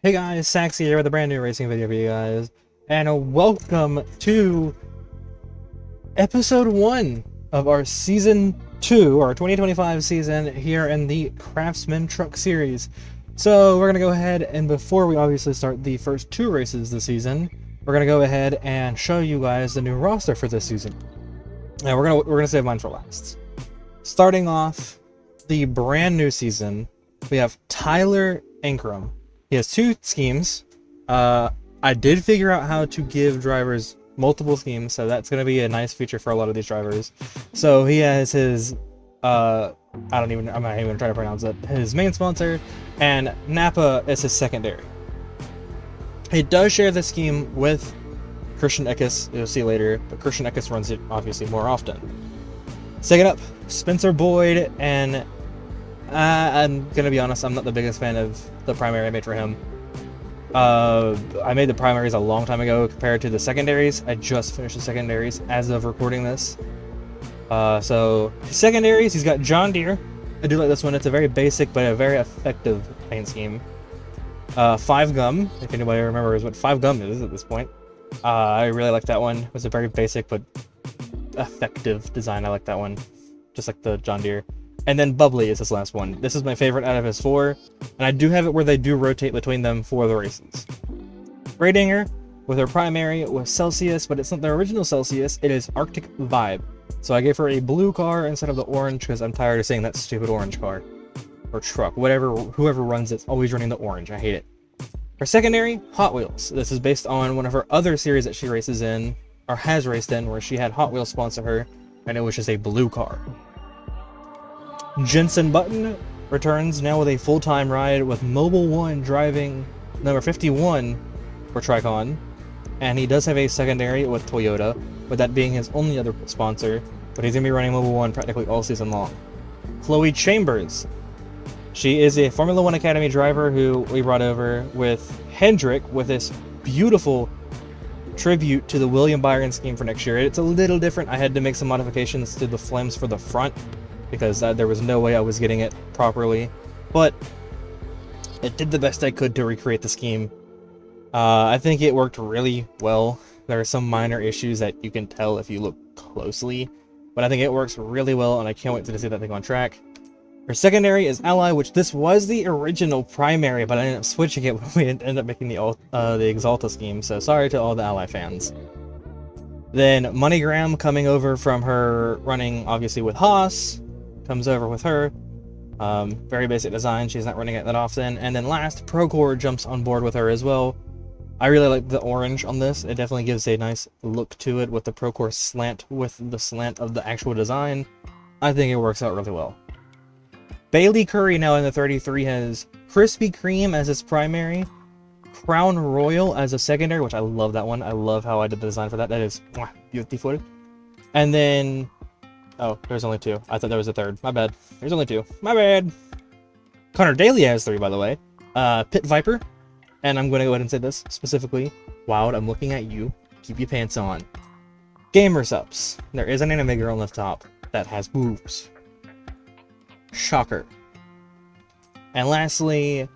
Hey guys, Saxy here with a brand new racing video for you guys, and welcome to episode 1 of our season 2, our 2025 season here in the Craftsman Truck Series. So we're gonna go ahead, and before we obviously start the first 2 races this season, we're gonna go ahead and show you guys the new roster for this season. Now we're gonna save mine for last. Starting off the brand new season, we have Tyler Ankrum. He has 2 schemes. I did figure out how to give drivers multiple schemes, so that's going to be a nice feature for a lot of these drivers. So he has his, I'm not even trying to pronounce it, his main sponsor, and Napa is his secondary. He does share the scheme with Christian Eckes, you'll see later, but Christian Eckes runs it obviously more often. Second up, Spencer Boyd, and I'm gonna be honest, I'm not the biggest fan of the primary I made for him. I made the primaries a long time ago compared to the secondaries. I just finished the secondaries as of recording this. So secondaries, he's got John Deere. I do like this one. It's a very basic but a very effective paint scheme. 5 Gum, if anybody remembers what 5 Gum is at this point. I really like that one. It was a very basic but effective design. I like that one, just like the John Deere. And then Bubbly is his last one. This is my favorite out of his 4, and I do have it where they do rotate between them for the races. Radinger with her primary was Celsius, but it's not the original Celsius, it is Arctic Vibe. So I gave her a blue car instead of the orange because I'm tired of seeing that stupid orange car. Or truck, whoever runs it's always running the orange, I hate it. Her secondary, Hot Wheels. This is based on one of her other series that she races in, or has raced in, where she had Hot Wheels sponsor her, and it was just a blue car. Jensen Button returns now with a full-time ride with Mobile One driving number 51 for Tricon, and he does have a secondary with Toyota, with that being his only other sponsor, but he's going to be running Mobile One practically all season long. Chloe Chambers. She is a Formula One Academy driver who we brought over with Hendrick with this beautiful tribute to the William Byron scheme for next year. It's a little different. I had to make some modifications to the flames for the front, because there was no way I was getting it properly, but it did the best I could to recreate the scheme. I think it worked really well. There are some minor issues that you can tell if you look closely, but I think it works really well, and I can't wait to see that thing on track. Her secondary is Ally, which this was the original primary, but I ended up switching it when we ended up making the Exalta scheme, so sorry to all the Ally fans. Then MoneyGram coming over from her running, obviously, with Haas, comes over with her. Very basic design, she's not running it that often. And then last, Procore jumps on board with her as well. I really like the orange on this. It definitely gives a nice look to it with the Procore slant, with the slant of the actual design. I think it works out really well. Bailey Curry now in the 33 has Krispy Kreme as its primary, Crown Royal as a secondary, which I love that one. I love how I did the design for that. That is beautiful. And then, oh, there's only 2. I thought there was a 3rd. My bad. There's only 2. My bad. Connor Daly has 3, by the way. Pit Viper. And I'm going to go ahead and say this specifically. Wild, I'm looking at you. Keep your pants on. Gamer Subs. There is an anime girl on the top that has boobs. Shocker. And lastly,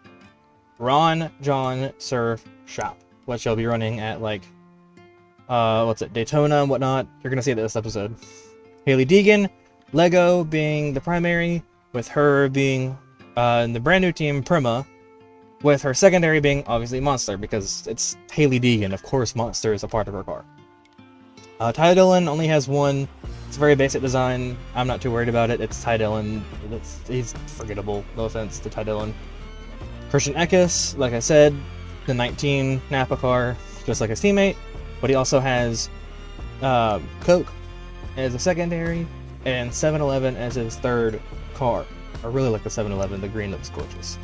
Ron John Surf Shop, which I'll be running at, like, Daytona and whatnot. You're going to see it this episode. Haley Deegan, Lego being the primary, with her being in the brand new team Prima, with her secondary being obviously Monster, because it's Haley Deegan. Of course Monster is a part of her car. Ty Dillon only has 1. It's a very basic design. I'm not too worried about it. It's Ty Dillon. He's forgettable. No offense to Ty Dillon. Christian Eckes, like I said, the 19 Napa car, just like his teammate, but he also has Coke as a secondary, and 7-Eleven as his 3rd car. I really like the 7-Eleven, the green looks gorgeous.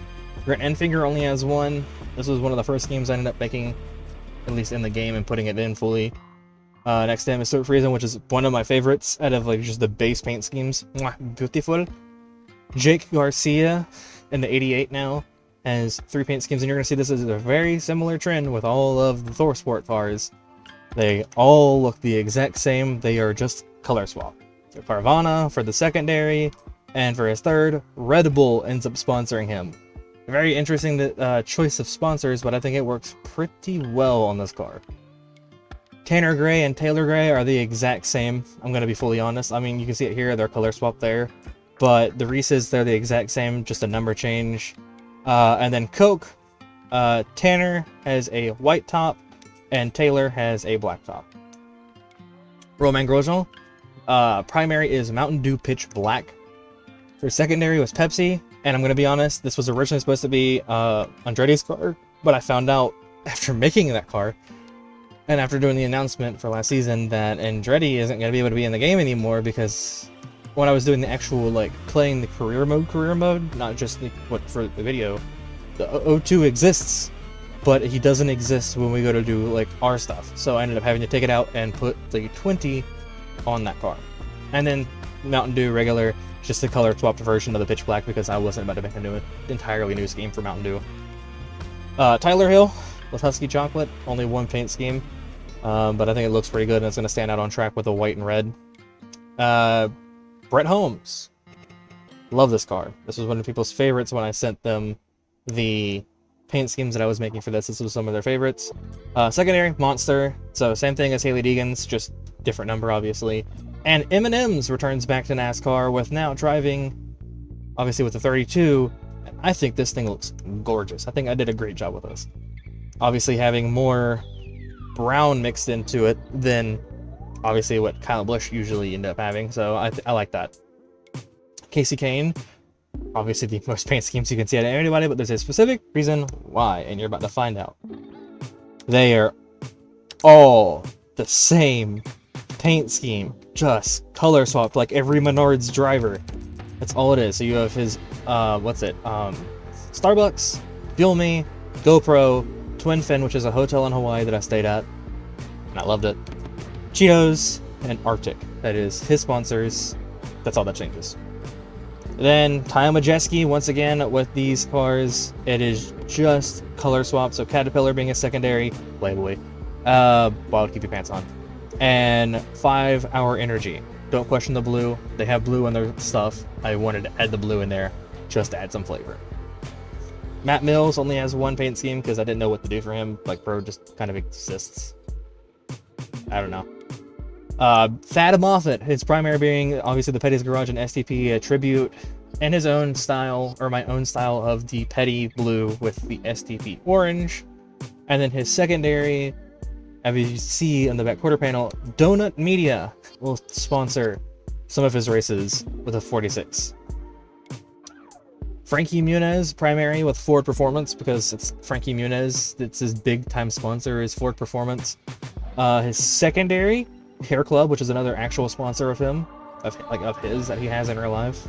Grant Enfinger only has 1. This was one of the first schemes I ended up making, at least in the game, and putting it in fully. Next to him is Stuart Friesen, which is one of my favorites out of, like, just the base paint schemes. Beautiful. Jake Garcia in the 88 now has 3 paint schemes, and you're going to see this is a very similar trend with all of the Thor Sport cars. They all look the exact same, they are just color swap. So Carvana for the secondary, and for his 3rd, Red Bull ends up sponsoring him. Very interesting choice of sponsors, but I think it works pretty well on this car. Tanner Gray and Taylor Gray are the exact same. I'm going to be fully honest. I mean, you can see it here. They're color swapped there. But the Reese's, they're the exact same, just a number change. And then Coke, Tanner has a white top, and Taylor has a black top. Romain Grosjean, primary is Mountain Dew Pitch Black. Their secondary was Pepsi, and I'm going to be honest, this was originally supposed to be Andretti's car, but I found out after making that car, and after doing the announcement for last season, that Andretti isn't going to be able to be in the game anymore, because when I was doing the actual, like, playing the career mode, not just for the video, the O2 exists, but he doesn't exist when we go to do, like, our stuff. So I ended up having to take it out and put the 20 on that car. And then Mountain Dew regular, just the color swapped version of the Pitch Black, because I wasn't about to make a entirely new scheme for Mountain Dew. Tyler Hill with Husky Chocolate, only one paint scheme, but I think it looks pretty good, and it's going to stand out on track with the white and red. Brett Holmes, love this car. This was one of people's favorites when I sent them the paint schemes that I was making for this. This was some of their favorites. Secondary, Monster, so same thing as Haley Deegan's, just different number, obviously. And M&M's returns back to NASCAR with now driving, obviously, with the 32. I think this thing looks gorgeous. I think I did a great job with this. Obviously, having more brown mixed into it than, obviously, what Kyle Busch usually end up having, so I like that. Casey Kane, obviously the most paint schemes you can see out of anybody, but there's a specific reason why, and you're about to find out. They are all the same paint scheme, just color swapped like every Menards driver. That's all it is. So you have his, Starbucks, Fuel Me, GoPro, Twin Fin, which is a hotel in Hawaii that I stayed at, and I loved it. Cheetos, and Arctic. That is his sponsors. That's all that changes. Then Kyle Majeski, once again, with these cars, it is just color swap. So Caterpillar being a secondary, Playboy, Wild Keep Your Pants On, and 5 Hour Energy. Don't question the blue. They have blue in their stuff. I wanted to add the blue in there just to add some flavor. Matt Mills only has one paint scheme because I didn't know what to do for him. Like, bro just kind of exists. I don't know. Thad Moffat, his primary being obviously the Petty's Garage and STP, a tribute in his own style, or my own style, of the Petty blue with the STP orange. And then his secondary, as you see on the back quarter panel, Donut Media will sponsor some of his races with a 46. Frankie Muniz, primary with Ford Performance, because it's Frankie Muniz, it's his big time sponsor, is Ford Performance. His secondary, Hair Club, which is another actual sponsor of him, of his that he has in real life.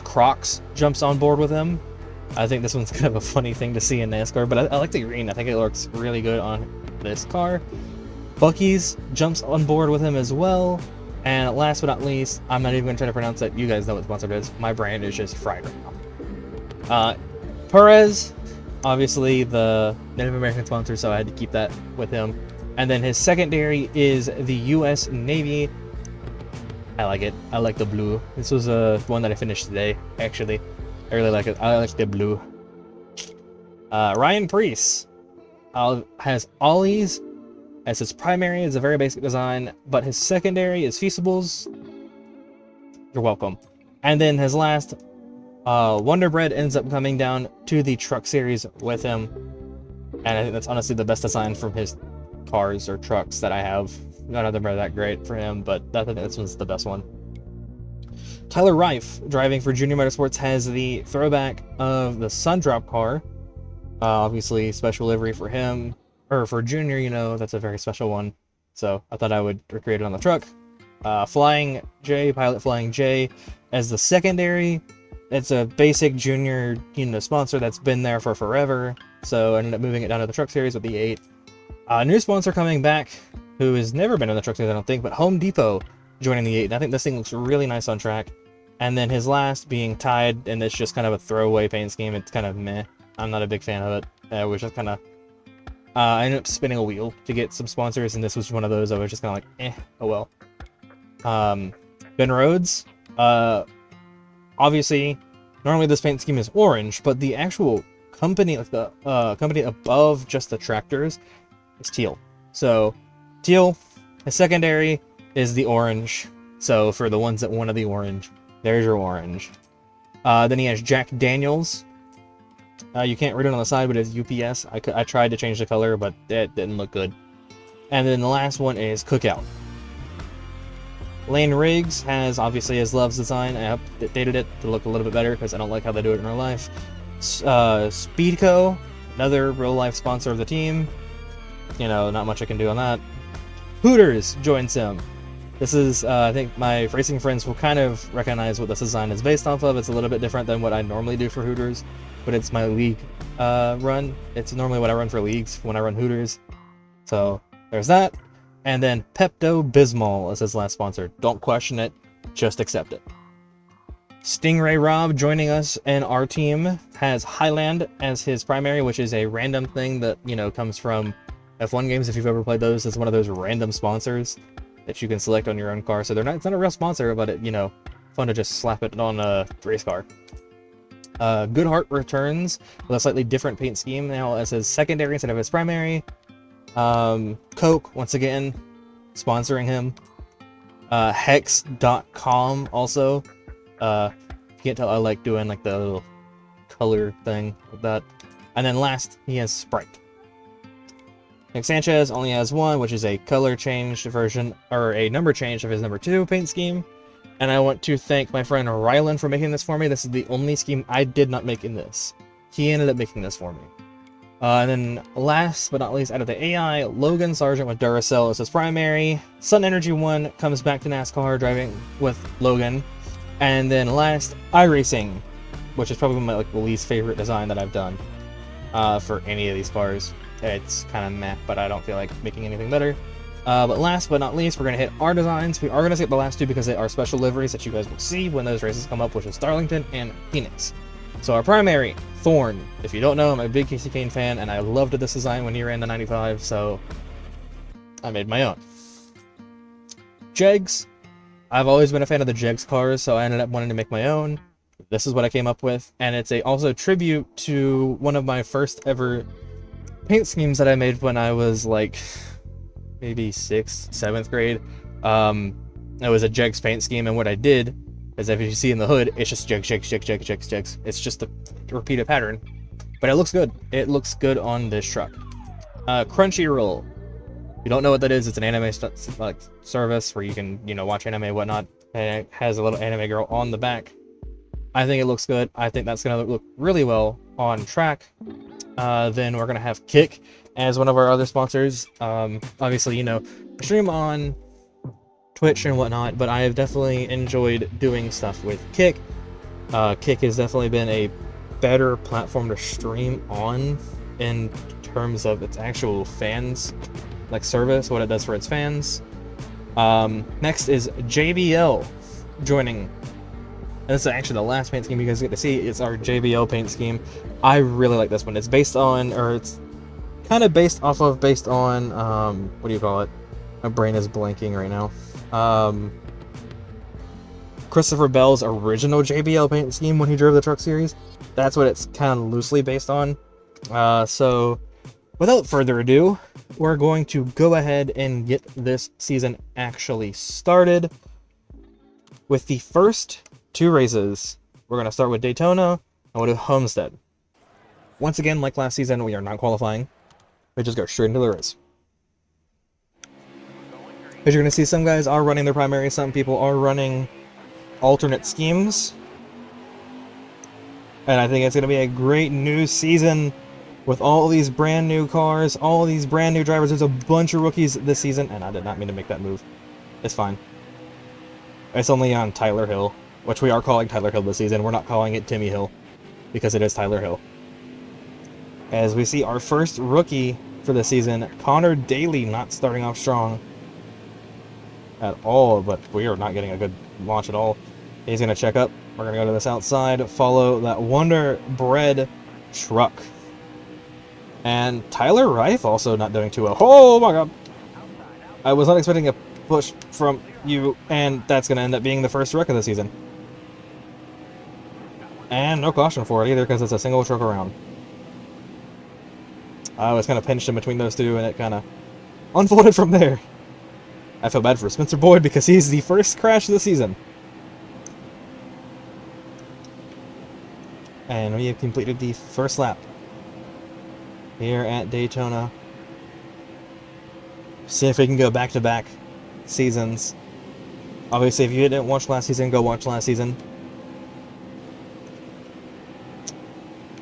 Crocs jumps on board with him. I think this one's kind of a funny thing to see in NASCAR, but I like the green. I think it looks really good on this car. Buc-ee's jumps on board with him as well. And last but not least, I'm not even going to try to pronounce it. You guys know what sponsor it is. My brand is just fried right now. Perez, obviously the Native American sponsor, so I had to keep that with him. And then his secondary is the U.S. Navy. I like it. I like the blue. This was one that I finished today, actually. I really like it. I like the blue. Ryan Preece has Ollie's as his primary. It's a very basic design, but his secondary is Feastables. You're welcome. And then his last, Wonder Bread, ends up coming down to the truck series with him. And I think that's honestly the best design from his cars or trucks that I have. None of them are that great for him, but I think this one's the best one. Tyler Reif, driving for Junior Motorsports, has the throwback of the Sundrop car. Obviously, special livery for him, or for Junior, you know, that's a very special one. So I thought I would recreate it on the truck. Flying J, Pilot Flying J, as the secondary. It's a basic Junior, sponsor that's been there for forever. So I ended up moving it down to the truck series with the 8. New sponsor coming back, who has never been in the truck series, I don't think, but Home Depot joining the 8. And I think this thing looks really nice on track. And then his last being Tide, and it's just kind of a throwaway paint scheme. It's kind of meh. I'm not a big fan of it. It was just kind of... I ended up spinning a wheel to get some sponsors, and this was one of those I was just kind of like, oh well. Ben Rhodes. Obviously, normally this paint scheme is orange, but the actual company, like the company above just the tractors, is teal. So teal, his secondary is the orange. So for the ones that wanted the orange, there's your orange. Then he has Jack Daniels. You can't read it on the side, but it's UPS. I tried to change the color, but it didn't look good. And then the last one is Cookout. Lane Riggs has, obviously, his Love's design. I updated it to look a little bit better because I don't like how they do it in real life. Speedco, another real-life sponsor of the team. You know, not much I can do on that. Hooters joins him. This is, I think my racing friends will kind of recognize what this design is based off of. It's a little bit different than what I normally do for Hooters, but it's my league run. It's normally what I run for leagues when I run Hooters. So there's that. And then Pepto-Bismol is his last sponsor. Don't question it, just accept it. Stingray Rob joining us in our team has Highland as his primary, which is a random thing that, you know, comes from F1 games. If you've ever played those, it's one of those random sponsors that you can select on your own car. So it's not a real sponsor, but it, you know, fun to just slap it on a race car. Goodheart returns with a slightly different paint scheme now as his secondary instead of his primary. Coke, once again, sponsoring him. Hex.com also. You can't tell I like doing like the little color thing with that. And then last, he has Sprite. Nick Sanchez only has one, which is a color changed version, or a number change of his number 2 paint scheme. And I want to thank my friend Rylan for making this for me. This is the only scheme I did not make in this. He ended up making this for me. And then last but not least, out of the AI, Logan Sargent with Duracell is his primary. Sun Energy 1 comes back to NASCAR driving with Logan. And then last, iRacing, which is probably my least favorite design that I've done for any of these cars. It's kind of meh, but I don't feel like making anything better. But last but not least, we're going to hit our designs. We are going to skip the last two because they are special liveries that you guys will see when those races come up, which is Darlington and Phoenix. So our primary, Thorn. If you don't know, I'm a big Casey Kane fan, and I loved this design when he ran the 95, so I made my own. Jegs. I've always been a fan of the Jegs cars, so I ended up wanting to make my own. This is what I came up with, and it's also a tribute to one of my first ever paint schemes that I made when I was like maybe 6th, 7th grade. It was a Jegs paint scheme, and what I did is, if you see in the hood, it's just Jegs. It's just a repeated pattern, but it looks good. It looks good on this truck. Crunchyroll. If you don't know what that is, it's an anime service where you can, you know, watch anime and whatnot, and it has a little anime girl on the back. I think it looks good. I think that's going to look really well on track. Then we're going to have Kick as one of our other sponsors. Obviously, you know, I stream on Twitch and whatnot, but I have definitely enjoyed doing stuff with Kick. Kick has definitely been a better platform to stream on in terms of its actual fans, like service, what it does for its fans. Next is JBL joining. And this is actually the last paint scheme you guys get to see. It's our JBL paint scheme. I really like this one. It's based on, or it's kind of based on, what do you call it? My brain is blanking right now. Christopher Bell's original JBL paint scheme when he drove the Truck Series. That's what it's kind of loosely based on. So without further ado, we're going to go ahead and get this season actually started with the first 2 races. We're going to start with Daytona, and we'll do Homestead. Once again, like last season, we are not qualifying. We just go straight into the race. As you're going to see, some guys are running their primary, some people are running alternate schemes. And I think it's going to be a great new season with all these brand new cars, all these brand new drivers. There's a bunch of rookies this season, and I did not mean to make that move. It's fine. It's only on Tyler Hill, which we are calling Tyler Hill this season. We're not calling it Timmy Hill, because it is Tyler Hill. As we see our first rookie for the season, Connor Daly, not starting off strong at all, but we are not getting a good launch at all. He's going to check up. We're going to go to this outside, follow that Wonder Bread truck. And Tyler Reif also not doing too well. Oh my god! I was not expecting a push from you, and that's going to end up being the first wreck of the season. And no caution for it either, because it's a single truck around. I was kind of pinched in between those two, and it kind of unfolded from there. I feel bad for Spencer Boyd because he's the first crash of the season. And we have completed the first lap here at Daytona. See if we can go back-to-back seasons. Obviously, if you didn't watch last season, go watch last season.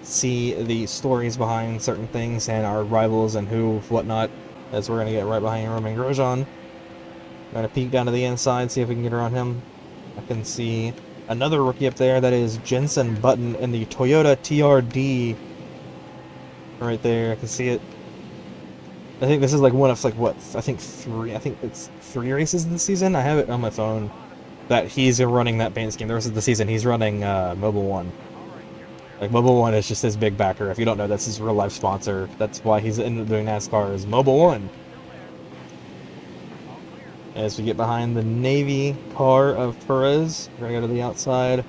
See the stories behind certain things and our rivals and who, whatnot, as we're going to get right behind Roman Grosjean. Going to peek down to the inside, see if we can get around him. I can see another rookie up there, that is Jensen Button in the Toyota TRD. Right there, I can see it. I think this is like one of, like, what, I think it's 3 races this season? I have it on my phone that he's running that paint scheme. The rest of the season, he's running Mobile One. Like, Mobile One is just his big backer. If you don't know, that's his real-life sponsor. That's why he's ended up doing NASCAR, is Mobile One. As we get behind the Navy car of Perez, we're going to go to the outside.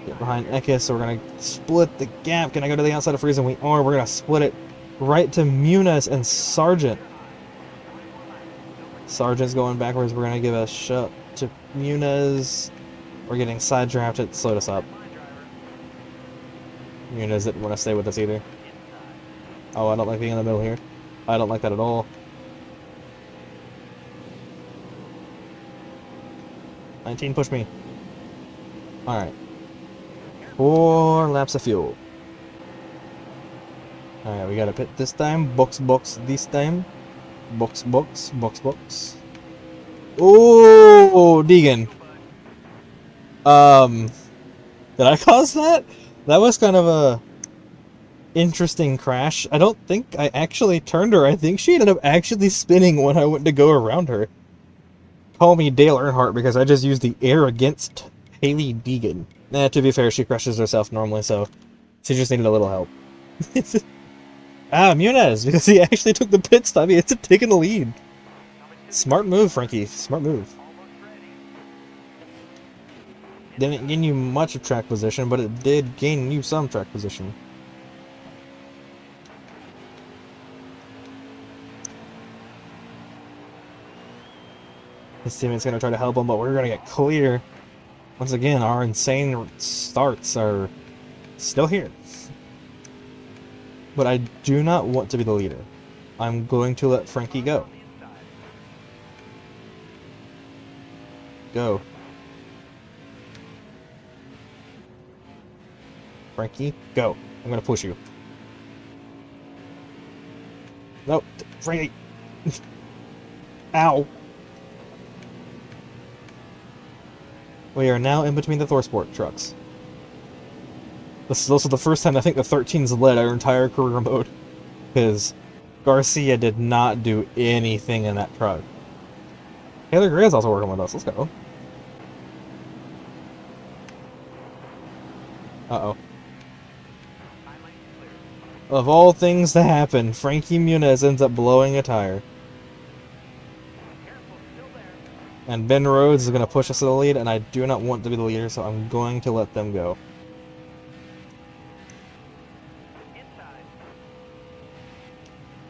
Get behind Eckes, so we're going to split the gap. Can I go to the outside of Friesen? We are. We're going to split it right to Muniz and Sargent. Sargent's going backwards. We're going to give a shot to Muniz. We're getting side drafted. It slowed us up. Muniz didn't want to stay with us either. Oh, I don't like being in the middle here. I don't like that at all. 19, push me. Alright. 4 laps of fuel. Alright, we gotta pit this time. Box this time. Box. Oh, Deegan. Did I cause that? That was kind of a interesting crash. I don't think I actually turned her. I think she ended up actually spinning when I went to go around her. Call me Dale Earnhardt because I just used the air against Hailie Deegan. Nah, to be fair, she crushes herself normally, so she just needed a little help. Muniz, because he actually took the pit stop. He ended up taking the lead. Smart move, Frankie. Smart move. Didn't gain you much of track position, but it did gain you some track position. His teammate's going to try to help him, but we're going to get clear. Once again, our insane starts are still here. But I do not want to be the leader. I'm going to let Frankie go. Go. Frankie, go. I'm going to push you. Nope. Frankie. Ow. We are now in between the ThorSport trucks. This is also the first time I think the 13's led our entire career mode. Because Garcia did not do anything in that truck. Taylor Gray is also working with us. Let's go. Uh-oh. Of all things to happen, Frankie Muniz ends up blowing a tire. And Ben Rhodes is going to push us to the lead, and I do not want to be the leader, so I'm going to let them go.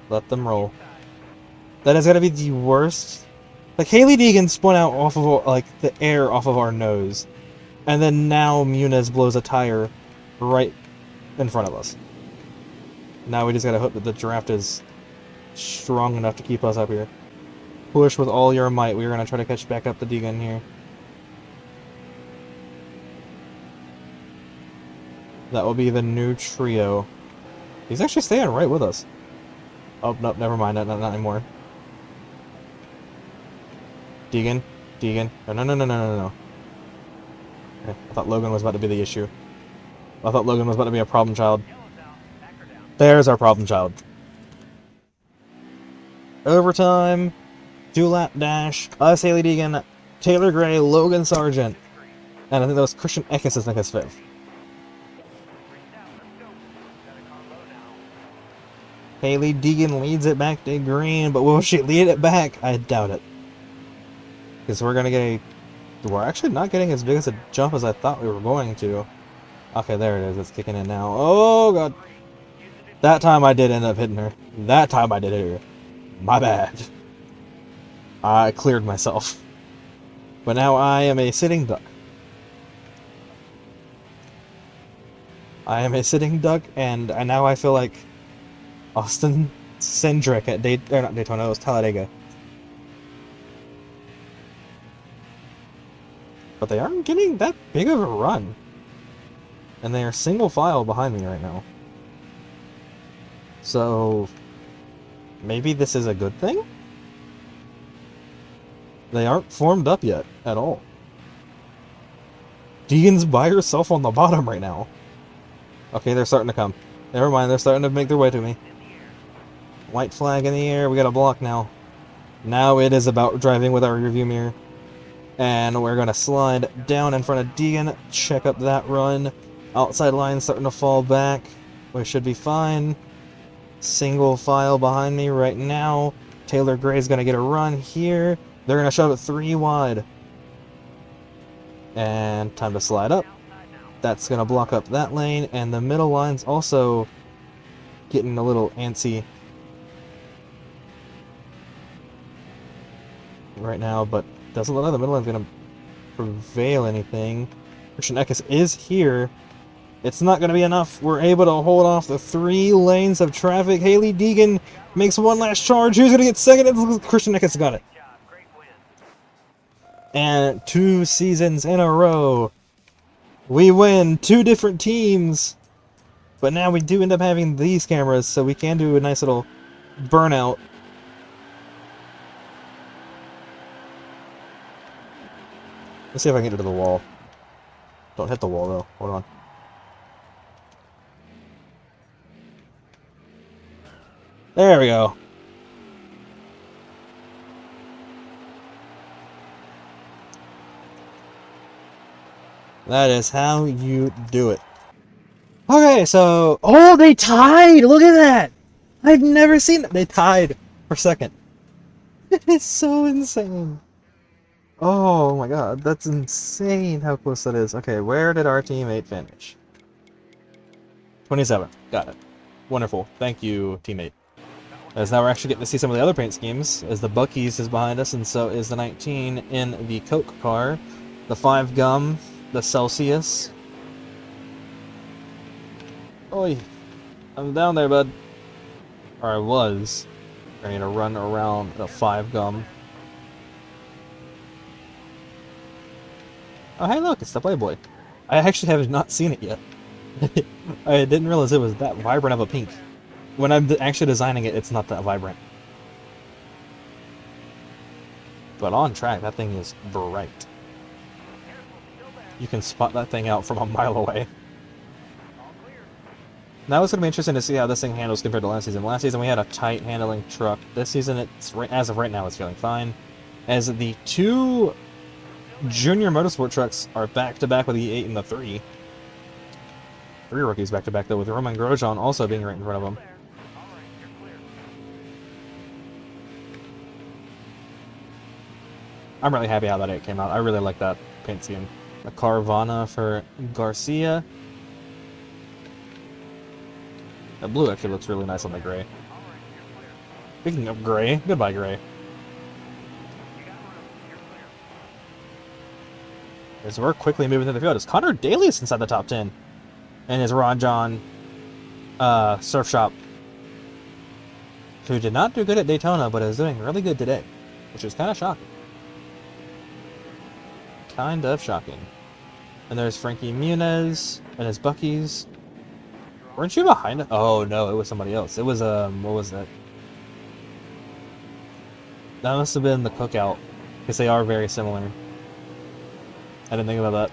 Let them roll. That is going to be the worst. Like, Hailie Deegan spun out off of, like, the air off of our nose. And then now Muniz blows a tire right in front of us. Now we just got to hope that the draft is strong enough to keep us up here. Push with all your might. We're going to try to catch back up the Deegan here. That will be the new trio. He's actually staying right with us. Oh, no, never mind. Not anymore. Deegan. No. Okay, I thought Logan was about to be the issue. I thought Logan was about to be a problem child. There's our problem child. Overtime. 2-lap dash. Us, Hailie Deegan, Taylor Gray, Logan Sargent. And I think that was Christian Eckes, I think, is 5th. Hailie Deegan leads it back to green, but will she lead it back? I doubt it. Because we're going to get a... We're actually not getting as big as a jump as I thought we were going to. Okay, there it is. It's kicking in now. Oh, God. That time I did end up hitting her. That time I did hit her. My bad. I cleared myself. But now I am a sitting duck. I am a sitting duck, and now I feel like Austin Cindric at not Daytona, it was Talladega. But they aren't getting that big of a run. And they are single file behind me right now. So, maybe this is a good thing? They aren't formed up yet, at all. Deegan's by herself on the bottom right now. Okay, they're starting to come. Never mind, they're starting to make their way to me. White flag in the air, we got a block now. Now it is about driving with our rearview mirror. And we're gonna slide down in front of Deegan, check up that run. Outside line starting to fall back. We should be fine. Single file behind me right now. Taylor Gray's gonna get a run here. They're gonna shove it 3 wide. And time to slide up. That's gonna block up that lane, and the middle line's also getting a little antsy right now, but doesn't look like the middle line's gonna prevail anything. Christian Eckes is here. It's not going to be enough. We're able to hold off the 3 lanes of traffic. Haley Deegan makes one last charge. Who's going to get second? It's Christian Eckes got it. And 2 seasons in a row, we win 2 different teams. But now we do end up having these cameras, so we can do a nice little burnout. Let's see if I can get it to the wall. Don't hit the wall, though. Hold on. There we go. That is how you do it. Okay, so... Oh, they tied! Look at that! I've never seen it. They tied for second. It's so insane. Oh my god, that's insane how close that is. Okay, where did our teammate finish? 27. Got it. Wonderful. Thank you, teammate. As now we're actually getting to see some of the other paint schemes, as the Buc-ee's is behind us, and so is the 19 in the Coke car, the 5 Gum, the Celsius. Oi, I'm down there, bud. Or I was. I need to run around the 5 Gum. Oh, hey, look, it's the Playboy. I actually have not seen it yet. I didn't realize it was that vibrant of a pink. When I'm actually designing it, it's not that vibrant. But on track, that thing is bright. You can spot that thing out from a mile away. Now it's going to be interesting to see how this thing handles compared to last season. Last season we had a tight handling truck. This season, it's as of right now, it's feeling fine. As the 2 junior motorsport trucks are back-to-back with the 8 and the 3. 3 rookies back-to-back, though, with Roman Grosjean also being right in front of them. I'm really happy how that 8 came out. I really like that paint scheme. A Carvana for Garcia. That blue actually looks really nice on the gray. Speaking of gray, goodbye gray. As we're quickly moving through the field, as Connor Daly is inside the top 10. And his Ron John Surf Shop, who did not do good at Daytona, but is doing really good today, which is kind of shocking. Kind of shocking. And there's Frankie Muniz and his Buc-ee's. Weren't you behind it? Oh no, it was somebody else. It was what was that? That must have been the Cookout, because they are very similar. I didn't think about that.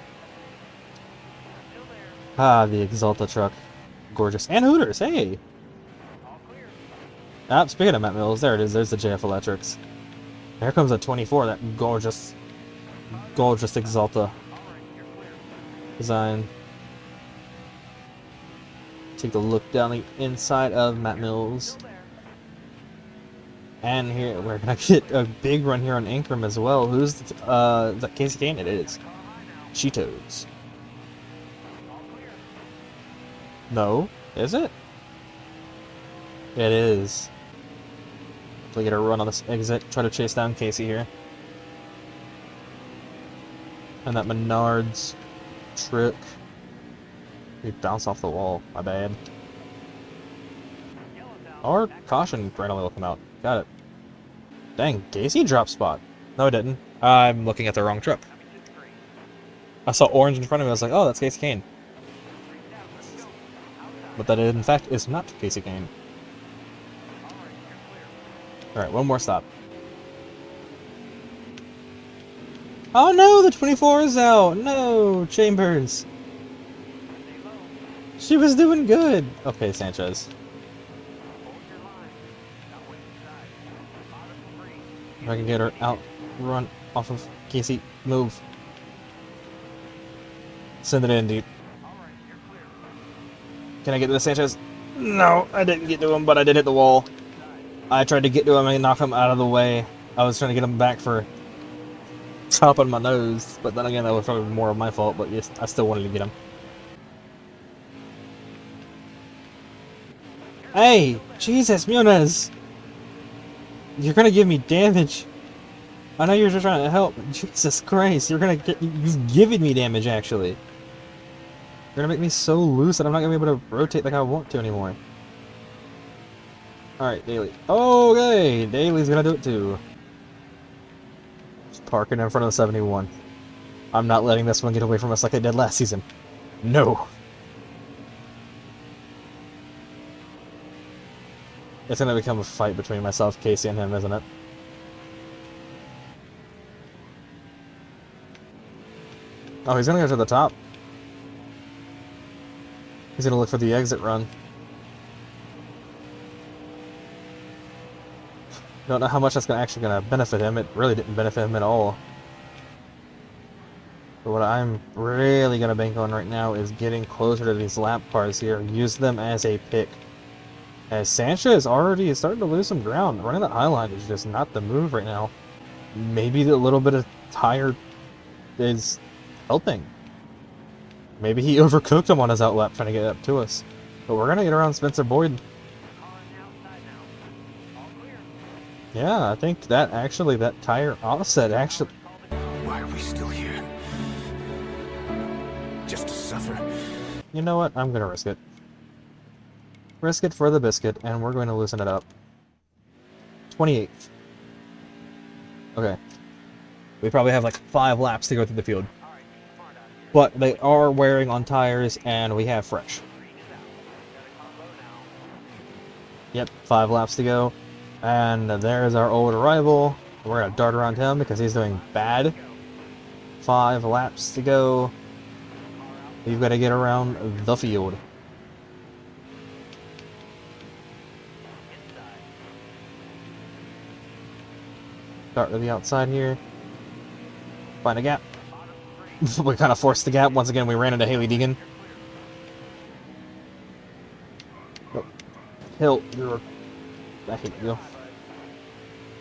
Ah, the Exalta truck. Gorgeous. And Hooters, hey! Ah, speaking of Matt Mills, there it is. There's the JF Electrics. Here comes a 24, that gorgeous Exalta design. Take a look down the inside of Matt Mills. And here, we're gonna get a big run here on Ingram as well. Who's, that Casey Kane? It is. Cheetos. No, is it? It is. We get a run on this exit, try to chase down Casey here. And that Menard's trick. We bounce off the wall. My bad. Our caution randomly will come out. Got it. Dang, Casey dropped spot. No, it didn't. I'm looking at the wrong truck. I saw orange in front of me. I was like, oh, that's Casey Kane. But that, in fact, is not Casey Kane. Alright, one more stop. Oh no, the 24 is out! No, Chambers! She was doing good! Okay, Sanchez. If I can get her out, run off of Casey, move. Send it in, dude. Can I get to the Sanchez? No, I didn't get to him, but I did hit the wall. I tried to get to him and knock him out of the way. I was trying to get him back for chopping my nose, but then again, that was probably more of my fault, but yes, I still wanted to get him. Hey! Jesus, Muniz! You're gonna give me damage! I know you're just trying to help, but Jesus Christ, you've given me damage, actually. You're gonna make me so loose that I'm not gonna be able to rotate like I want to anymore. Alright, Daly. Okay, Daly's gonna do it too. Just parking in front of the 71. I'm not letting this one get away from us like I did last season. No. It's gonna become a fight between myself, Casey, and him, isn't it? Oh, he's gonna go to the top. He's gonna look for the exit run. Don't know how much that's actually gonna benefit him. It really didn't benefit him at all. But what I'm really gonna bank on right now is getting closer to these lap cars here. Use them as a pick. As Sanchez already is starting to lose some ground. Running that high line is just not the move right now. Maybe the little bit of tire is helping. Maybe he overcooked him on his outlap trying to get up to us. But we're gonna get around Spencer Boyd. Yeah, I think that tire offset actually... Why are we still here? Just to suffer? You know what? I'm gonna risk it. Risk it for the biscuit, and we're going to loosen it up. 28th. Okay. We probably have like 5 laps to go through the field. But they are wearing on tires, and we have fresh. Yep, 5 laps to go. And there's our old rival. We're going to dart around him because he's doing bad. 5 laps to go. We've got to get around the field. Start to the outside here. Find a gap. We kind of forced the gap. Once again, we ran into Haley Deegan. Oh. Hill, you're... I hate you.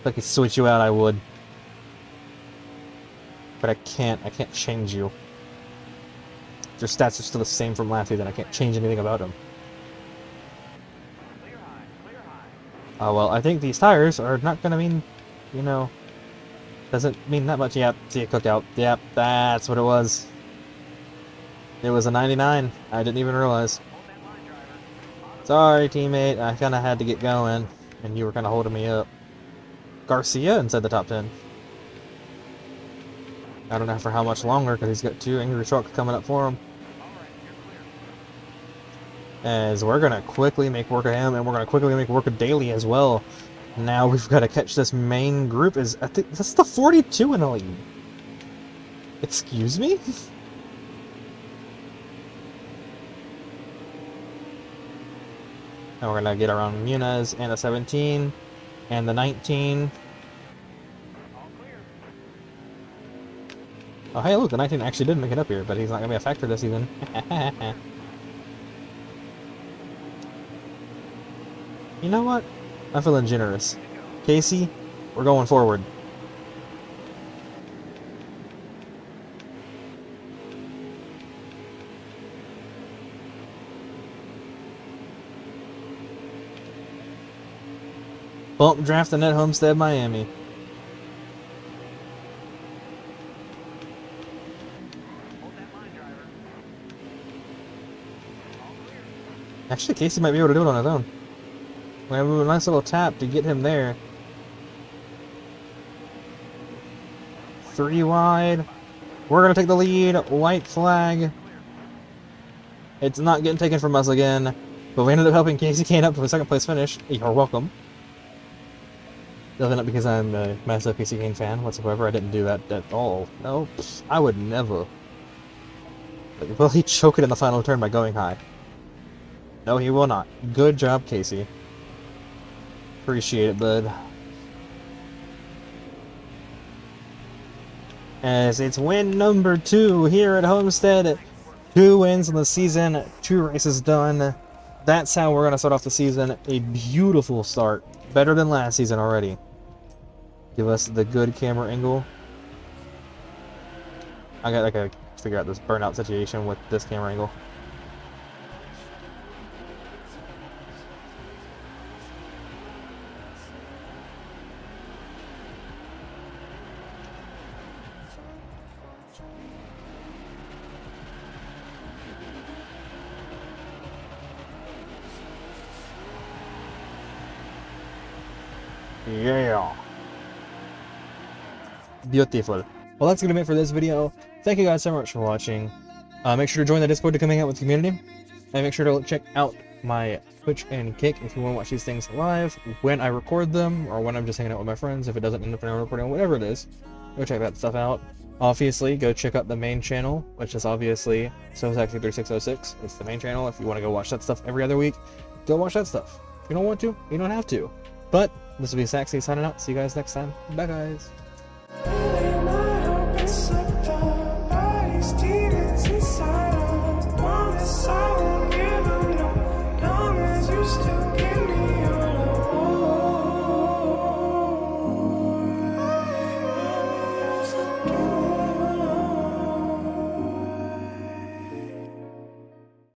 If I could switch you out, I would. But I can't. I can't change you. Your stats are still the same from last season. I can't change anything about them. Oh, well, I think these tires are not going to mean, you know... Doesn't mean that much. Yep, see it cooked out. Yep, that's what it was. It was a 99. I didn't even realize. Sorry, teammate. I kind of had to get going, and you were kind of holding me up. Garcia inside the top 10. I don't know for how much longer, because he's got 2 angry trucks coming up for him. As we're going to quickly make work of him, and we're going to quickly make work of Daly as well. Now we've got to catch this main group. I think that's the 42 in the lead. Excuse me? Now we're gonna get around Muniz and the 17 and the 19. Oh hey, look, the 19 actually did make it up here, but he's not gonna be a factor this season. You know what? I'm feeling generous. Casey, we're going forward. Bump drafting at Homestead, Miami. Actually, Casey might be able to do it on his own. We have a nice little tap to get him there. 3 wide. We're going to take the lead. White flag. It's not getting taken from us again. But we ended up helping Casey Kane up for a second place finish. You're welcome. Definitely not because I'm a massive Casey Kane fan whatsoever. I didn't do that at all. No, I would never. Will he choke it in the final turn by going high? No, he will not. Good job, Casey. Appreciate it, bud. As it's win number 2 here at Homestead. 2 wins in the season, 2 races done. That's how we're going to start off the season. A beautiful start. Better than last season already. Give us the good camera angle. I gotta figure out this burnout situation with this camera angle. Yeah. Beautiful. Well, that's gonna be it for this video. Thank you guys so much for watching. Make sure to join the Discord to come hang out with the community. And make sure to check out my Twitch and Kick if you want to watch these things live when I record them, or when I'm just hanging out with my friends. If it doesn't end up in a recording, whatever it is, go check that stuff out. Obviously, go check out the main channel, which is obviously SoSaxy3606. It's the main channel. If you want to go watch that stuff every other week, go watch that stuff. If you don't want to, you don't have to. But this will be Saxy signing out. See you guys next time. Bye, guys.